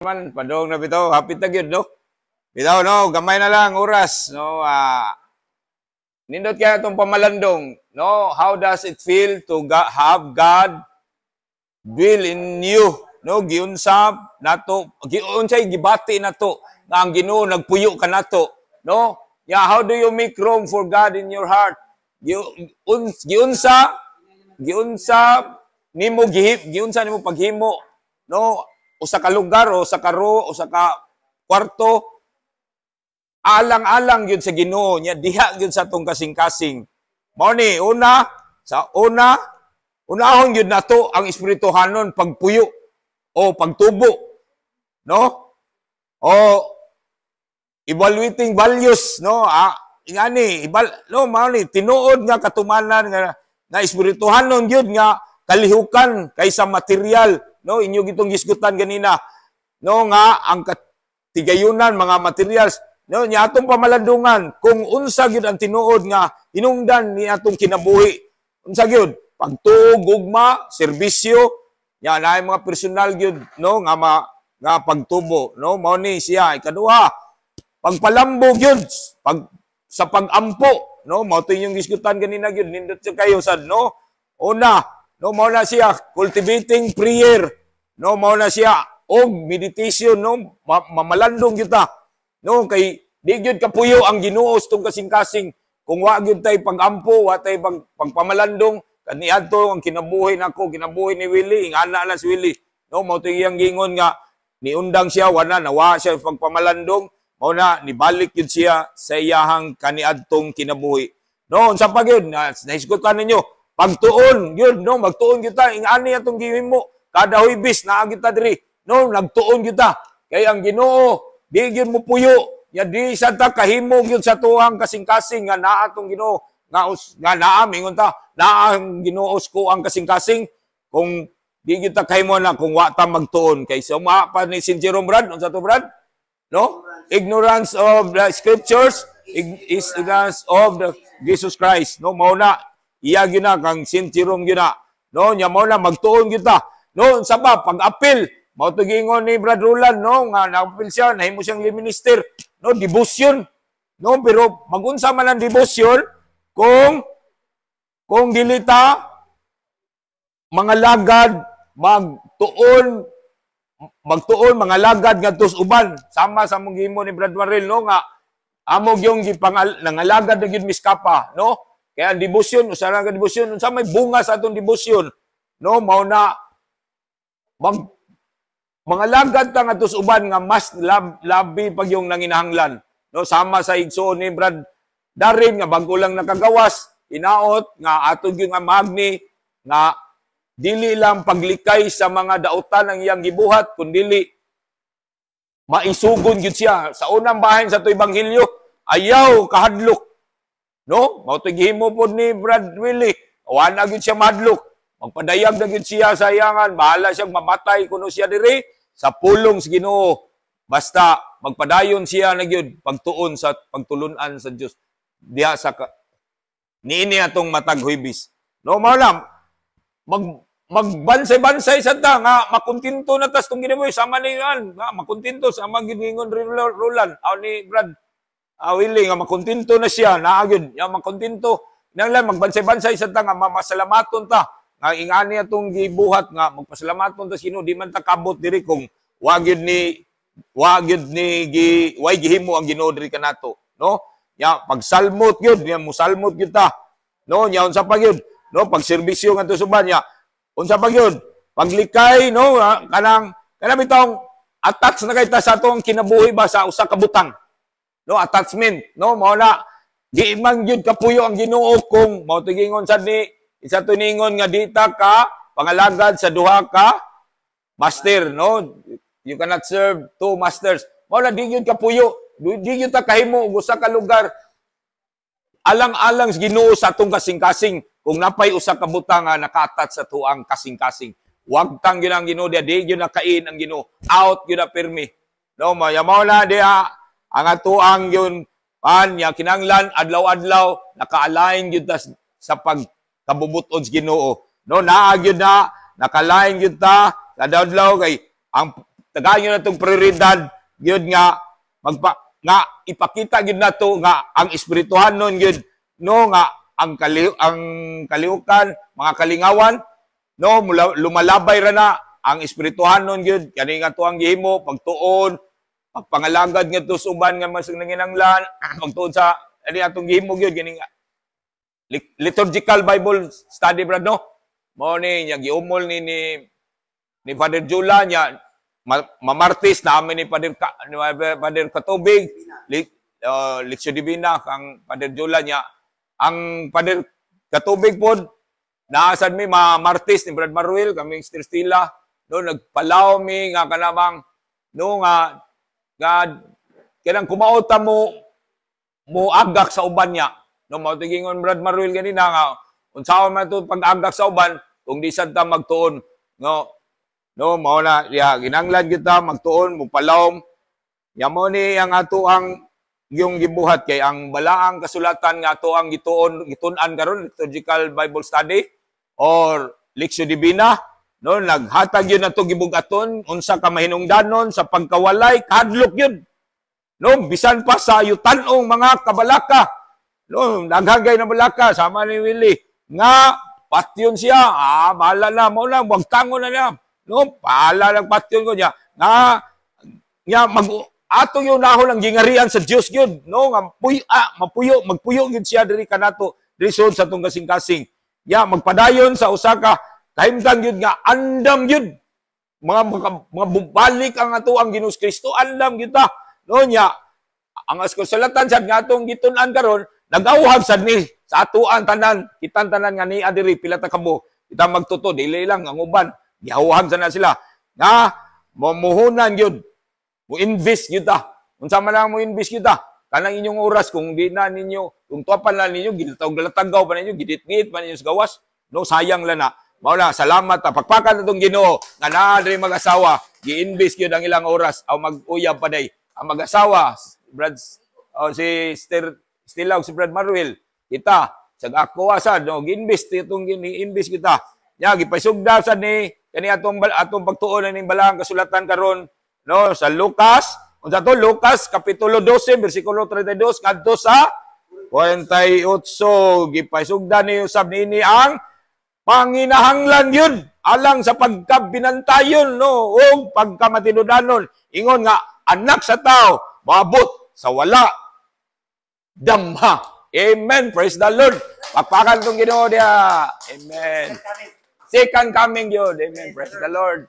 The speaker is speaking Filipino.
Man, padong na bitaw, hapit na gyud no. Bitaw no, gamay na lang oras no. Nindot kaya itong pamalandong, no? How does it feel to have God dwell in you? No, giunsab nato, giunsay gibati nato nga ang Ginoo nagpuyo ka nato, no? Yeah, how do you make room for God in your heart? Giunsa nimo paghimo, no? Usa ka lugar o sa karo o sa ka kwarto alang-alang gyud sa Ginoo nya diha gyud sa tong kasing-kasing. Mao ni unahon gyud nato ang espirituhanon pagpuyo o pagtubo, no? O evaluating values, no? Ingani no mao ni tinuod nga katumanan nga espirituhanon gyud nga kalihukan kaysa material. No, inyo gitong gisgutan ganina. No, nga ang katigayunan mga materials. No, nya atong pamalandungan kung unsa gyud ang tinuod nga hinungdan ni atong kinabuhi. Unsa gyud? Pagtuog, gugma, serbisyo, nya naay mga personal gyud, no, nga pagtubo, no? Mao ni siya ikaduha. Pagpalambo gyud, sa pagampo, no? Mao to inyong gisgutan ganina gyud nindot kayo sad, no? Una, no, mao na siya cultivating prayer. No, mao na siya og meditation, no, mamalandong kita. No, kay di gyud kapuyo ang Ginoo tong kasing-kasing kung wa gyud tay pagampo, wa tay pagpamalandong kaniadto ang kinabuhi nako, kinabuhi ni Willie, ingana na si Willie. No, mao to iyang gingon nga niundang siya wala nawa siya pagpamalandong, mao na nibalik gyud siya sa iyahang kaniadtong kinabuhi. No, unsa pa gyud nahisgutan ninyo? Pagtuon, yun, no, magtuon kita, ingani atong gihimo, kada huibis, naa kita diri, no, nagtuon kita, kay ang Ginoo, di gyud mo puyo, ya di sa ta kahimo gyud sa tuhang kasing-kasing, nga naa atong Ginoo, nga naa, mingon ta, naa ang Ginoo ko ang kasing-kasing, kung di gyud ta kahimo na, kung wa ta magtuon, kay suma pa ni St. Jerome Brad, unsa to Brad? No? Ignorance of the scriptures, is ignorance of the Jesus Christ, no, mao na, iya gina kang St. Jerome gina. No, nya mao na magtuon kita. No, sa ba pag-apil, mao to gingon ni Brad Roland, no, nga na-apil siya, nahimo siyang minister. No, devotion. No, pero magunsa man ang devotion kung dilita mga lagad magtuon mga lagad ngadto sa uban. Sama sa mong gihimo ni Brad Warrell, no, nga amo gyung nangalagad na gyud miskapa, no? Kaya ang debosyon, usa ka debosyon, unsa may bunga sa atong debosyon, no, mao na mga lagad ta ngadto sa uban nga mas labi pag yung nanginahanglan, no, sama sa igsoon ni Brad Darren nga bago lang nakagawas, inaot nga aton gyud nga magni nga dili lang paglikay sa mga dautan ang iyang gibuhat kundi maisugon gyud siya sa unang bahin sa to ebanghelyo, ayaw kahadlok. No, mao to gihimo pod ni Brad Willie. Wa na gyud siya madlok. Magpadayag na gyud siya sa iyangan, bahala siyang mamatay kuno siya diri sa pulong sa Ginoo. Basta magpadayon siya na gyud pagtuon sa pagtulunan sa Dios. Diha sa niini atong matag huibis. No, mao lang magbansay-bansay sa ta nga makontento na tas tong ginabuhi sama ni yan, nga makontento sama giningon Roland aw ni Brad Willie nga makontento na siya, naagyon, yang makontento. Nang lang magbansay-bansay sa ta nga masalamaton ta. Nga ingani atong gibuhat nga magpasalamaton ta sino di man ta kabot diri kung wa gyud ni way gihimo ang Ginoo diri kanato, no? Ya pagsalmot gyud, ya musalmot gyud ta. No, nya unsa pa gyud? No, pagserbisyo ngadto suban ya. Unsa pa gyud? Paglikay, no, kanang bitong attach na kay ta sa atong kinabuhi ba sa usa ka butang. No, attachment, no, mao na di man gyud kapuyo ang Ginoo kung mao to gingon sad ni isa to ningon nga dita ka pangalagad sa duha ka master, no, you cannot serve two masters. Mao na di gyud kapuyo, di gyud ta kahimo og usa ka lugar alang-alang sa Ginoo sa atong kasing-kasing kung napay usa ka butang nga naka-attach sa tuang kasing-kasing. Wag tang gyud ang Ginoo di gyud nakain ang Ginoo, out gyud na pirmi. No, mao na diha ang atuang yun, ya kinanglan, adlaw-adlaw, naka-align yun ta sa pagkabubuton sa Ginoo. No, naag yun na, naka-align yun ta, kadadlaw kay ang tagayon na itong prioridad, yun nga, nga ipakita yun na to nga ang espirituhan nun yun, no, nga ang kalihukan, mga kalingawan, no, lumalabay ra na ang espirituhan nun yun, kani nga to ang gihimo, pagtuon, pagpangalagad nga to suban nga mas nanginanglan, pagtuon sa, ano atong gihimo yun, kani nga, liturgical Bible study, brad, no? Mo ni, niya giumol ni Father Jula, niya, mamartis na amin ni Father Katubig, Leksyon Divina, kang Father Jula niya, ang Father Katubig po, naasan mi, mamartis ni Brad Maruel, kaming Stila, no, nagpalaw mi, nga kanamang, no, nga kanang kumauta mo agak sa uban niya, no, mautigingon Brad Maruel ganina, nga, unsaon man ito pag-agak sa uban, kung di sad ta magtuon, no, mao na, ginanglan kita, magtuon, mupalawom, mo ni ang ato ang yung gibuhat kay ang balaang kasulatan nga ato ang gituon-an karon liturgical Bible study or Leksyon Divina, no, naghatag yun ato gibugaton unsa ka mahinungdanon sa pagkawalay kadlok yun, no, bisan pa sa yutan-ong mga kabalaka, no, naghagay na balaka sama ni Willie nga patyon siya, bahala na mo lang, wag tango na niya, no, bahala lang patyon ko niya nga ato yung nahon ang gingarian sa Dios gyud, no, nga magpuyo gyud siya diri kanato diri sa tong kasing-kasing. Magpadayon sa usa ka kahimtang gyud nga andam gyud mga balik ang ato ang Ginoos Kristo, andam gyud ta, no, nya ang kasulatan sad nga atong gitun-an karon nagawhag sad ni sa atoan tanan, kitang tanan nga ni adiri pila ta kamo kita magtuto dili lang ang uban gihawhag sana sila nga momuhunan gyud mo invest gyud ta. Unsa man lang mo invest gyud ta? Kanang inyong oras kung di na ninyo, kung tuwapan lang ninyo, gilatagaw pa ninyo, gidit-git pa ninyo sa gawas, no, sayang lang na. Mao na, salamat ta. Pagpakan na itong Ginoo nga naa diri mag-asawa, gi-invest gyud ang ilang oras aw mag-uyab pa day. Ang mag-asawa, Brad si Stella ug si Brad Maruel, kita sa ako sad, no, gi-invest itong gi-invest kita. Gipaisugda sad ni kani atong pagtuon ning balang kasulatan karon, no, sa Lucas, unsa to, Lucas kapitulo 12 bersikulo 32 kadto sa 48, gipaisugdan ni usab nini ang panginahanglan yun alang sa pagkabinantayon, no, o pagkamatinudanon, ingon nga anak sa tao maabot sa wala damha. Amen, praise the Lord. Pakpakan tong Ginoo dia. Amen. Second coming yun. Amen, praise the Lord.